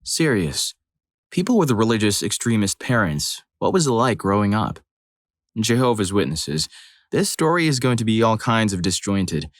Serious. People with religious extremist parents, what was it like growing up? Jehovah's Witnesses. This story is going to be all kinds of disjointed.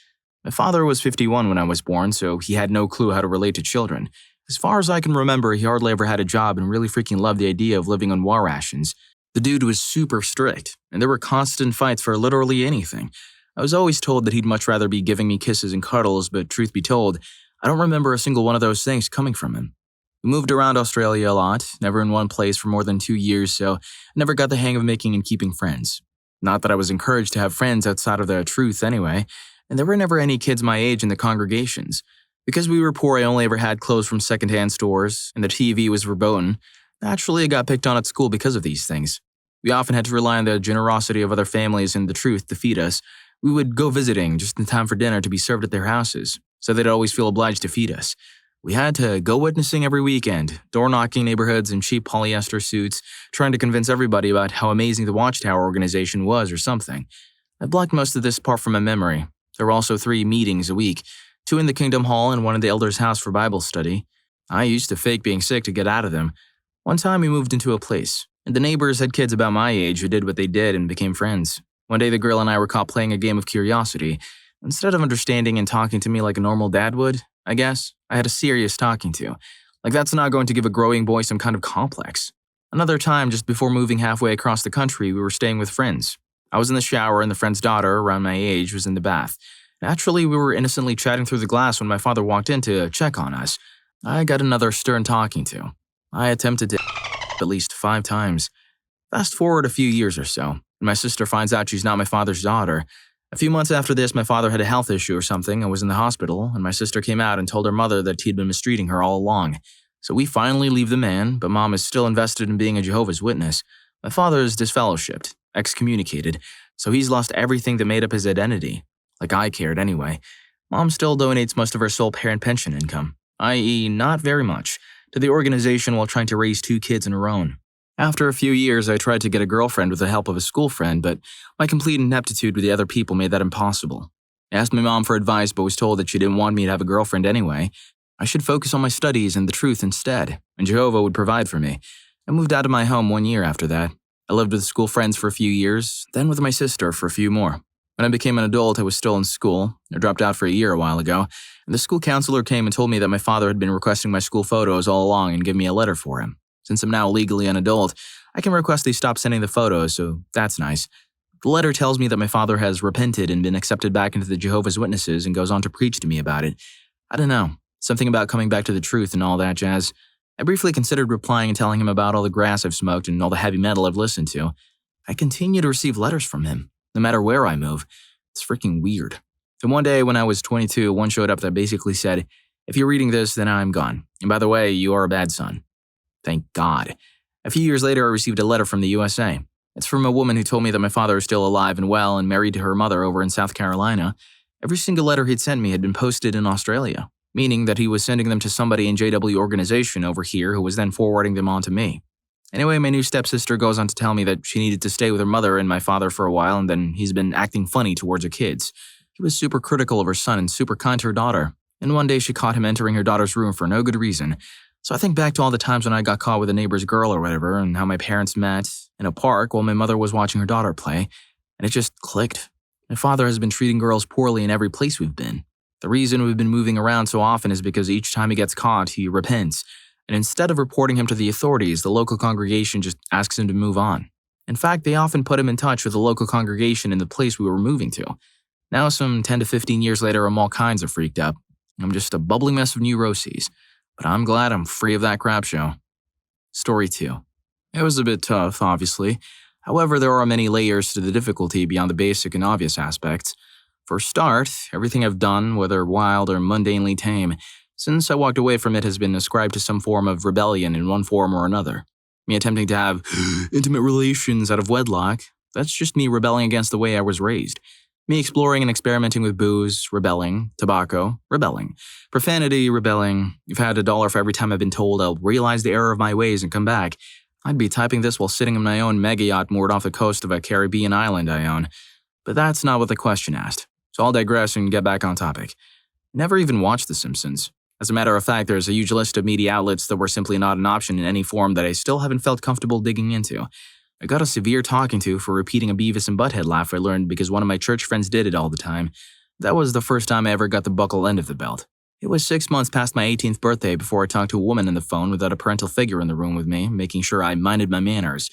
My father was 51 when I was born, so he had no clue how to relate to children. As far as I can remember, he hardly ever had a job and really freaking loved the idea of living on war rations. The dude was super strict, and there were constant fights for literally anything. I was always told that he'd much rather be giving me kisses and cuddles, but truth be told, I don't remember a single one of those things coming from him. We moved around Australia a lot, never in one place for more than 2 years, so I never got the hang of making and keeping friends. Not that I was encouraged to have friends outside of the truth anyway, and there were never any kids my age in the congregations. Because we were poor, I only ever had clothes from secondhand stores, and the TV was verboten. Naturally, I got picked on at school because of these things. We often had to rely on the generosity of other families and the truth to feed us. We would go visiting just in time for dinner to be served at their houses, so they'd always feel obliged to feed us. We had to go witnessing every weekend, door-knocking neighborhoods in cheap polyester suits, trying to convince everybody about how amazing the Watchtower organization was or something. I blocked most of this part from my memory. There were also 3 meetings a week, 2 in the Kingdom Hall and 1 in the Elder's house for Bible study. I used to fake being sick to get out of them. One time we moved into a place, and the neighbors had kids about my age who did what they did and became friends. One day the girl and I were caught playing a game of curiosity. Instead of understanding and talking to me like a normal dad would, I guess, I had a serious talking to. Like that's not going to give a growing boy some kind of complex. Another time, just before moving halfway across the country, we were staying with friends. I was in the shower and the friend's daughter, around my age, was in the bath. Naturally, we were innocently chatting through the glass when my father walked in to check on us. I got another stern talking to. I attempted to at least 5 times. Fast forward a few years or so, and my sister finds out she's not my father's daughter. A few months after this, my father had a health issue or something and was in the hospital, and my sister came out and told her mother that he'd been mistreating her all along. So we finally leave the man, but Mom is still invested in being a Jehovah's Witness. My father is disfellowshipped, excommunicated, so he's lost everything that made up his identity. Like I cared anyway. Mom still donates most of her sole parent pension income, i.e. not very much, to the organization while trying to raise 2 kids on her own. After a few years, I tried to get a girlfriend with the help of a school friend, but my complete ineptitude with the other people made that impossible. I asked my mom for advice, but was told that she didn't want me to have a girlfriend anyway. I should focus on my studies and the truth instead, and Jehovah would provide for me. I moved out of my home 1 year after that. I lived with school friends for a few years, then with my sister for a few more. When I became an adult, I was still in school. I dropped out for a year a while ago, and the school counselor came and told me that my father had been requesting my school photos all along and give me a letter for him. Since I'm now legally an adult, I can request they stop sending the photos, so that's nice. The letter tells me that my father has repented and been accepted back into the Jehovah's Witnesses and goes on to preach to me about it. I don't know, something about coming back to the truth and all that jazz. I briefly considered replying and telling him about all the grass I've smoked and all the heavy metal I've listened to. I continue to receive letters from him, no matter where I move. It's freaking weird. Then one day when I was 22, one showed up that basically said, "If you're reading this, then I'm gone. And by the way, you are a bad son." Thank God. A few years later, I received a letter from the USA. It's from a woman who told me that my father is still alive and well and married to her mother over in South Carolina. Every single letter he'd sent me had been posted in Australia, meaning that he was sending them to somebody in JW organization over here who was then forwarding them on to me. Anyway, my new stepsister goes on to tell me that she needed to stay with her mother and my father for a while, and then he's been acting funny towards her kids. He was super critical of her son and super kind to her daughter, and one day she caught him entering her daughter's room for no good reason. So I think back to all the times when I got caught with a neighbor's girl or whatever, and how my parents met in a park while my mother was watching her daughter play, and it just clicked. My father has been treating girls poorly in every place we've been. The reason we've been moving around so often is because each time he gets caught, he repents, and instead of reporting him to the authorities, the local congregation just asks him to move on. In fact, they often put him in touch with the local congregation in the place we were moving to. Now, some 10 to 15 years later, I'm all kinds of freaked up. I'm just a bubbling mess of neuroses. But I'm glad I'm free of that crap show. Story 2. It was a bit tough, obviously. However, there are many layers to the difficulty beyond the basic and obvious aspects. For a start, everything I've done, whether wild or mundanely tame, since I walked away from it has been ascribed to some form of rebellion in one form or another. Me attempting to have intimate relations out of wedlock, that's just me rebelling against the way I was raised. Me exploring and experimenting with booze, rebelling, tobacco, rebelling, profanity, rebelling. You've had $1 for every time I've been told I'll realize the error of my ways and come back. I'd be typing this while sitting on my own mega yacht moored off the coast of a Caribbean island I own. But that's not what the question asked, so I'll digress and get back on topic. Never even watched The Simpsons. As a matter of fact, there's a huge list of media outlets that were simply not an option in any form that I still haven't felt comfortable digging into. I got a severe talking to for repeating a Beavis and Butthead laugh I learned because one of my church friends did it all the time. That was the first time I ever got the buckle end of the belt. It was 6 months past my 18th birthday before I talked to a woman on the phone without a parental figure in the room with me, making sure I minded my manners,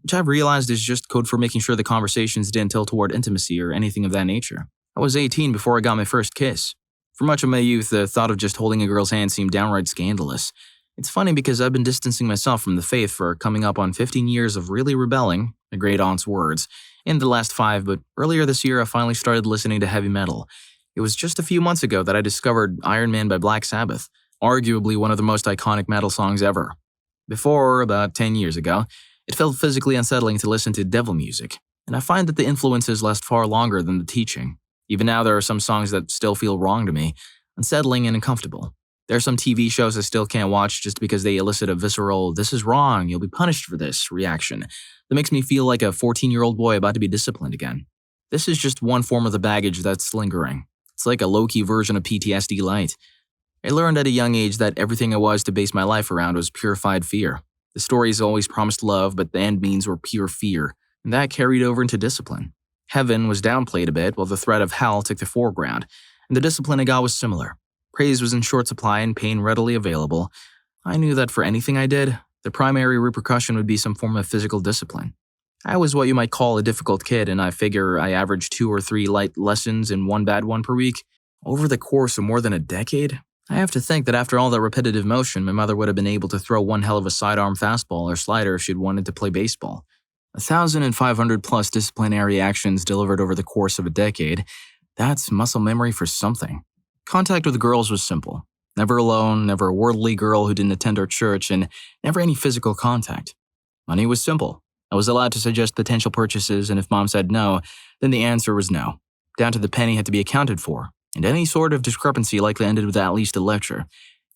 which I've realized is just code for making sure the conversations didn't tilt toward intimacy or anything of that nature. I was 18 before I got my first kiss. For much of my youth, the thought of just holding a girl's hand seemed downright scandalous. It's funny because I've been distancing myself from the faith for coming up on 15 years of really rebelling, a great aunt's words, in the last 5, but earlier this year I finally started listening to heavy metal. It was just a few months ago that I discovered Iron Man by Black Sabbath, arguably one of the most iconic metal songs ever. Before, about 10 years ago, it felt physically unsettling to listen to devil music, and I find that the influences last far longer than the teaching. Even now, there are some songs that still feel wrong to me, unsettling and uncomfortable. There are some TV shows I still can't watch just because they elicit a visceral, "this is wrong, you'll be punished for this" reaction that makes me feel like a 14-year-old boy about to be disciplined again. This is just one form of the baggage that's lingering. It's like a low-key version of PTSD light. I learned at a young age that everything I was to base my life around was purified fear. The stories always promised love, but the end means were pure fear, and that carried over into discipline. Heaven was downplayed a bit, while the threat of hell took the foreground, and the discipline I got was similar. Praise was in short supply and pain readily available. I knew that for anything I did, the primary repercussion would be some form of physical discipline. I was what you might call a difficult kid, and I figure I averaged 2 or 3 light lessons and 1 bad one per week. Over the course of more than a decade, I have to think that after all that repetitive motion, my mother would have been able to throw one hell of a sidearm fastball or slider if she'd wanted to play baseball. 1,500 plus disciplinary actions delivered over the course of a decade, that's muscle memory for something. Contact with girls was simple. Never alone, never a worldly girl who didn't attend our church, and never any physical contact. Money was simple. I was allowed to suggest potential purchases, and if mom said no, then the answer was no. Down to the penny had to be accounted for, and any sort of discrepancy likely ended with at least a lecture.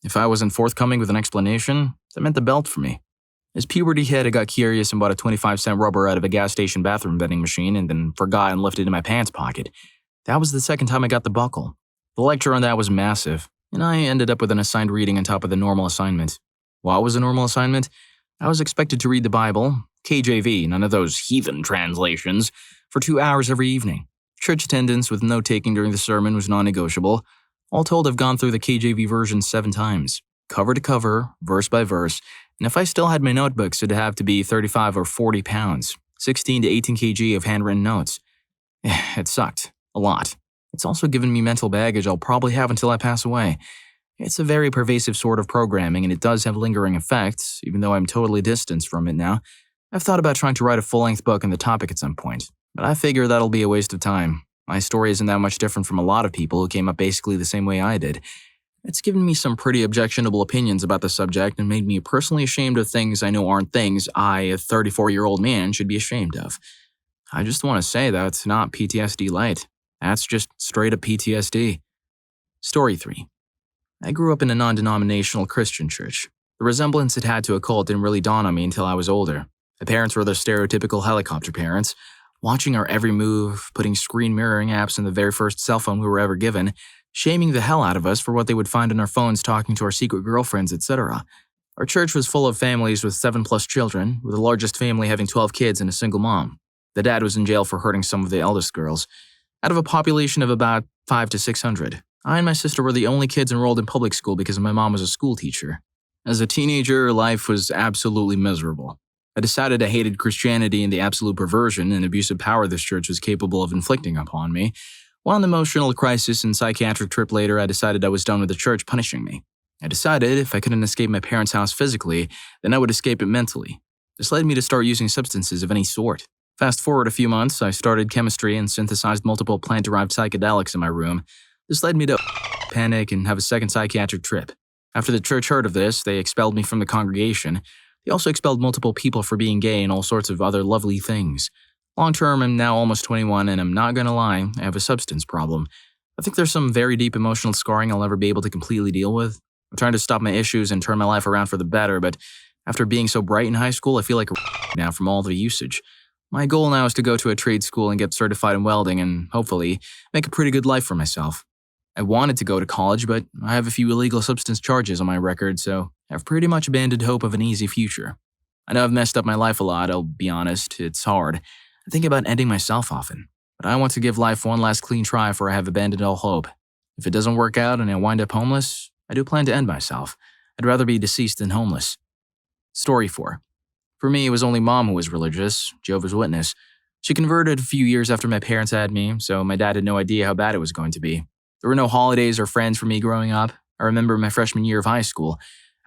If I wasn't forthcoming with an explanation, that meant the belt for me. As puberty hit, I got curious and bought a 25-cent rubber out of a gas station bathroom vending machine and then forgot and left it in my pants pocket. That was the second time I got the buckle. The lecture on that was massive, and I ended up with an assigned reading on top of the normal assignment. What was a normal assignment? I was expected to read the Bible, KJV, none of those heathen translations, for 2 hours every evening. Church attendance with note-taking during the sermon was non-negotiable. All told, I've gone through the KJV version 7 times, cover to cover, verse by verse, and if I still had my notebooks, it'd have to be 35 or 40 pounds, 16 to 18 kg of handwritten notes. It sucked. A lot. It's also given me mental baggage I'll probably have until I pass away. It's a very pervasive sort of programming, and it does have lingering effects, even though I'm totally distanced from it now. I've thought about trying to write a full-length book on the topic at some point, but I figure that'll be a waste of time. My story isn't that much different from a lot of people who came up basically the same way I did. It's given me some pretty objectionable opinions about the subject and made me personally ashamed of things I know aren't things I, a 34-year-old man, should be ashamed of. I just want to say that's not PTSD light. That's just straight up PTSD. Story 3. I grew up in a non-denominational Christian church. The resemblance it had to a cult didn't really dawn on me until I was older. My parents were the stereotypical helicopter parents, watching our every move, putting screen mirroring apps in the very first cell phone we were ever given, shaming the hell out of us for what they would find on our phones talking to our secret girlfriends, etc. Our church was full of families with 7+ children, with the largest family having 12 kids and a single mom. The dad was in jail for hurting some of the eldest girls. Out of a population of about 500 to 600, I and my sister were the only kids enrolled in public school because my mom was a school teacher. As a teenager, life was absolutely miserable. I decided I hated Christianity and the absolute perversion and abusive power this church was capable of inflicting upon me. While an emotional crisis and psychiatric trip later, I decided I was done with the church punishing me. I decided if I couldn't escape my parents' house physically, then I would escape it mentally. This led me to start using substances of any sort. Fast forward a few months, I started chemistry and synthesized multiple plant-derived psychedelics in my room. This led me to panic and have a second psychiatric trip. After the church heard of this, they expelled me from the congregation. They also expelled multiple people for being gay and all sorts of other lovely things. Long term, I'm now almost 21, and I'm not gonna lie, I have a substance problem. I think there's some very deep emotional scarring I'll never be able to completely deal with. I'm trying to stop my issues and turn my life around for the better, but after being so bright in high school, I feel like a now from all the usage. My goal now is to go to a trade school and get certified in welding and, hopefully, make a pretty good life for myself. I wanted to go to college, but I have a few illegal substance charges on my record, so I've pretty much abandoned hope of an easy future. I know I've messed up my life a lot, I'll be honest, it's hard. I think about ending myself often, but I want to give life one last clean try before I have abandoned all hope. If it doesn't work out and I wind up homeless, I do plan to end myself. I'd rather be deceased than homeless. Story 4. For me, it was only Mom who was religious, Jehovah's Witness. She converted a few years after my parents had me, so my dad had no idea how bad it was going to be. There were no holidays or friends for me growing up. I remember my freshman year of high school.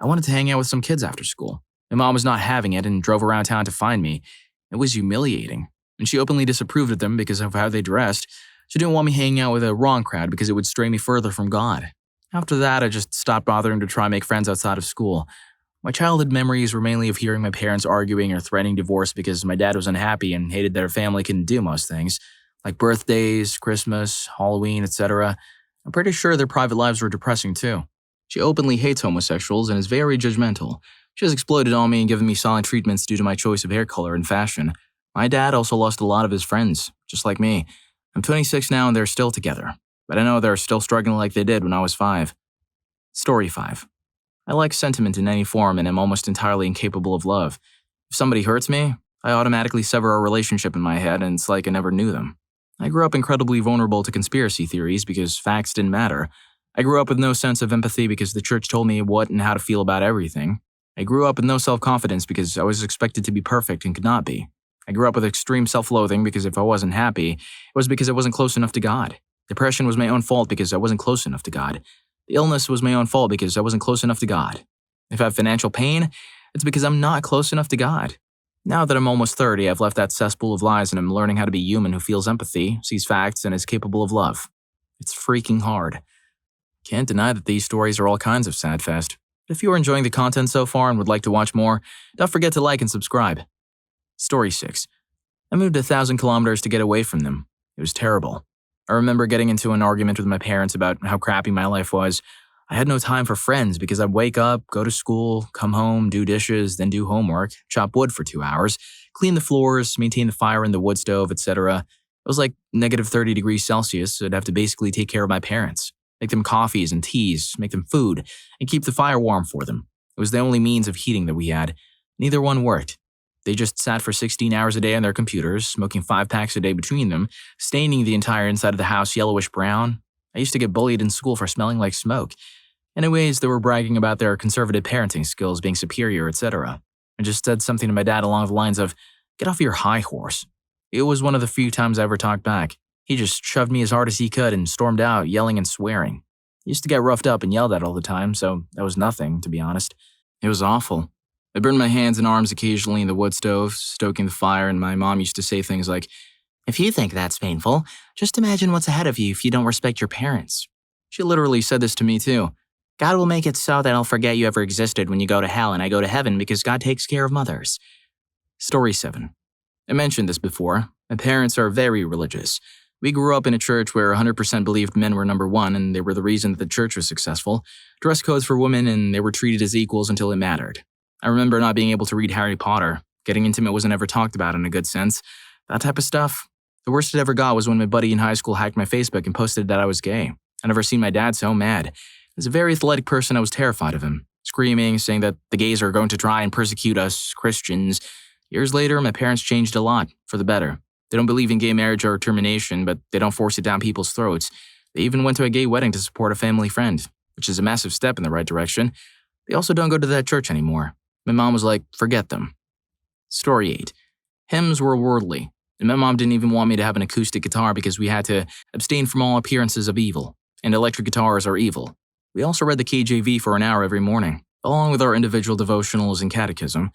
I wanted to hang out with some kids after school. My mom was not having it and drove around town to find me. It was humiliating, and she openly disapproved of them because of how they dressed. She didn't want me hanging out with a wrong crowd because it would stray me further from God. After that, I just stopped bothering to try and make friends outside of school. My childhood memories were mainly of hearing my parents arguing or threatening divorce because my dad was unhappy and hated that our family couldn't do most things, like birthdays, Christmas, Halloween, etc. I'm pretty sure their private lives were depressing too. She openly hates homosexuals and is very judgmental. She has exploited on me and given me silent treatments due to my choice of hair color and fashion. My dad also lost a lot of his friends, just like me. I'm 26 now and they're still together, but I know they're still struggling like they did when I was 5. Story 5. I like sentiment in any form and am almost entirely incapable of love. If somebody hurts me, I automatically sever our relationship in my head and it's like I never knew them. I grew up incredibly vulnerable to conspiracy theories because facts didn't matter. I grew up with no sense of empathy because the church told me what and how to feel about everything. I grew up with no self-confidence because I was expected to be perfect and could not be. I grew up with extreme self-loathing because if I wasn't happy, it was because I wasn't close enough to God. Depression was my own fault because I wasn't close enough to God. The illness was my own fault because I wasn't close enough to God. If I have financial pain, it's because I'm not close enough to God. Now that I'm almost 30, I've left that cesspool of lies and I'm learning how to be human who feels empathy, sees facts, and is capable of love. It's freaking hard. Can't deny that these stories are all kinds of sad fest. If you are enjoying the content so far and would like to watch more, don't forget to like and subscribe. Story 6. I moved 1,000 kilometers to get away from them. It was terrible. I remember getting into an argument with my parents about how crappy my life was. I had no time for friends because I'd wake up, go to school, come home, do dishes, then do homework, chop wood for 2 hours, clean the floors, maintain the fire in the wood stove, etc. It was like negative 30 degrees Celsius, so I'd have to basically take care of my parents, make them coffees and teas, make them food, and keep the fire warm for them. It was the only means of heating that we had. Neither one worked. They just sat for 16 hours a day on their computers, smoking 5 packs a day between them, staining the entire inside of the house yellowish brown. I used to get bullied in school for smelling like smoke. Anyways, they were bragging about their conservative parenting skills being superior, etc. I just said something to my dad along the lines of, "Get off your high horse." It was one of the few times I ever talked back. He just shoved me as hard as he could and stormed out, yelling and swearing. He used to get roughed up and yelled at all the time, so that was nothing, to be honest. It was awful. I burned my hands and arms occasionally in the wood stove, stoking the fire, and my mom used to say things like, "If you think that's painful, just imagine what's ahead of you if you don't respect your parents." She literally said this to me too. "God will make it so that I'll forget you ever existed when you go to hell and I go to heaven because God takes care of mothers." Story 7. I mentioned this before. My parents are very religious. We grew up in a church where 100% believed men were number one and they were the reason that the church was successful, dress codes for women, and they were treated as equals until it mattered. I remember not being able to read Harry Potter. Getting intimate wasn't ever talked about in a good sense. That type of stuff. The worst it ever got was when my buddy in high school hacked my Facebook and posted that I was gay. I never seen my dad so mad. As a very athletic person, I was terrified of him, screaming, saying that the gays are going to try and persecute us, Christians. Years later, my parents changed a lot, for the better. They don't believe in gay marriage or termination, but they don't force it down people's throats. They even went to a gay wedding to support a family friend, which is a massive step in the right direction. They also don't go to that church anymore. My mom was like, "Forget them." Story 8. Hymns were worldly, and my mom didn't even want me to have an acoustic guitar because we had to abstain from all appearances of evil, and electric guitars are evil. We also read the KJV for an hour every morning, along with our individual devotionals and catechism.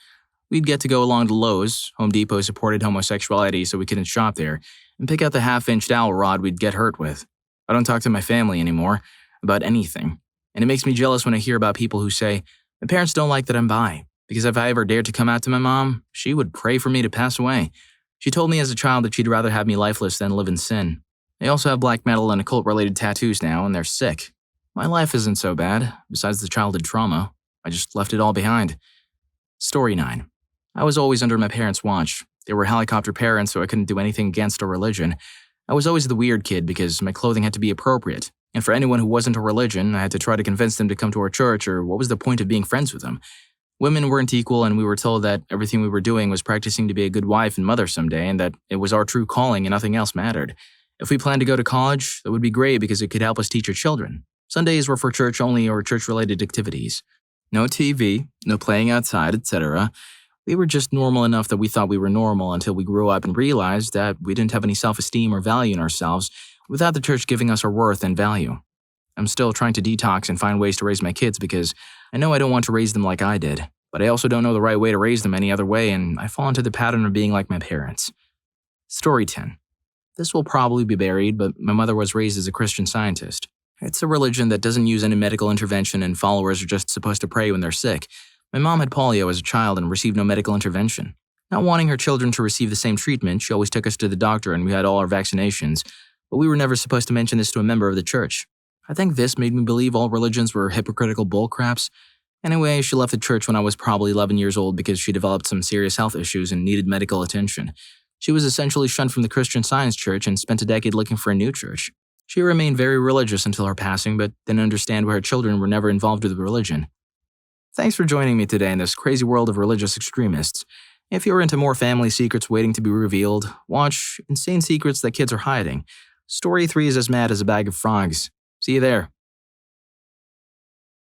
We'd get to go along to Lowe's. Home Depot supported homosexuality, so we couldn't shop there, and pick out the half-inch dowel rod we'd get hurt with. I don't talk to my family anymore about anything, and it makes me jealous when I hear about people who say, "My parents don't like that I'm bi," because if I ever dared to come out to my mom, she would pray for me to pass away. She told me as a child that she'd rather have me lifeless than live in sin. I also have black metal and occult-related tattoos now, and they're sick. My life isn't so bad, besides the childhood trauma. I just left it all behind. Story 9. I was always under my parents' watch. They were helicopter parents, so I couldn't do anything against our religion. I was always the weird kid because my clothing had to be appropriate. And for anyone who wasn't a religion, I had to try to convince them to come to our church, or what was the point of being friends with them? Women weren't equal, and we were told that everything we were doing was practicing to be a good wife and mother someday, and that it was our true calling and nothing else mattered. If we planned to go to college, that would be great because it could help us teach our children. Sundays were for church only or church-related activities. No TV, no playing outside, etc. We were just normal enough that we thought we were normal until we grew up and realized that we didn't have any self-esteem or value in ourselves without the church giving us our worth and value. I'm still trying to detox and find ways to raise my kids because I know I don't want to raise them like I did, but I also don't know the right way to raise them any other way, and I fall into the pattern of being like my parents. Story 10. This will probably be buried, but my mother was raised as a Christian Scientist. It's a religion that doesn't use any medical intervention and followers are just supposed to pray when they're sick. My mom had polio as a child and received no medical intervention. Not wanting her children to receive the same treatment, she always took us to the doctor and we had all our vaccinations, but we were never supposed to mention this to a member of the church. I think this made me believe all religions were hypocritical bullcraps. Anyway, she left the church when I was probably 11 years old because she developed some serious health issues and needed medical attention. She was essentially shunned from the Christian Science church and spent a decade looking for a new church. She remained very religious until her passing, but didn't understand why her children were never involved with religion. Thanks for joining me today in this crazy world of religious extremists. If you're into more family secrets waiting to be revealed, watch Insane Secrets That Kids Are Hiding. Story 3 is as mad as a bag of frogs. See you there.